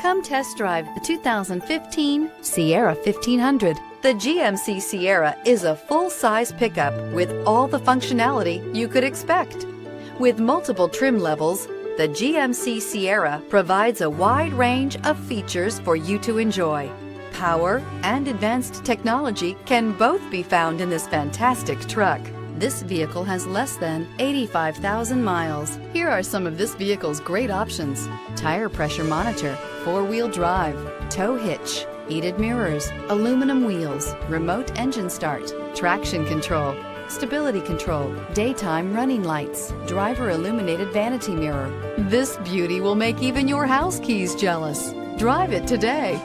Come test drive the 2015 Sierra 1500. The GMC Sierra is a full-size pickup with all the functionality you could expect. With multiple trim levels, the GMC Sierra provides a wide range of features for you to enjoy. Power and advanced technology can both be found in this fantastic truck. This vehicle has less than 85,000 miles. Here are some of this vehicle's great options: tire pressure monitor, four-wheel drive, tow hitch, heated mirrors, aluminum wheels, remote engine start, traction control, stability control, daytime running lights, driver illuminated vanity mirror. This beauty will make even your house keys jealous. Drive it today.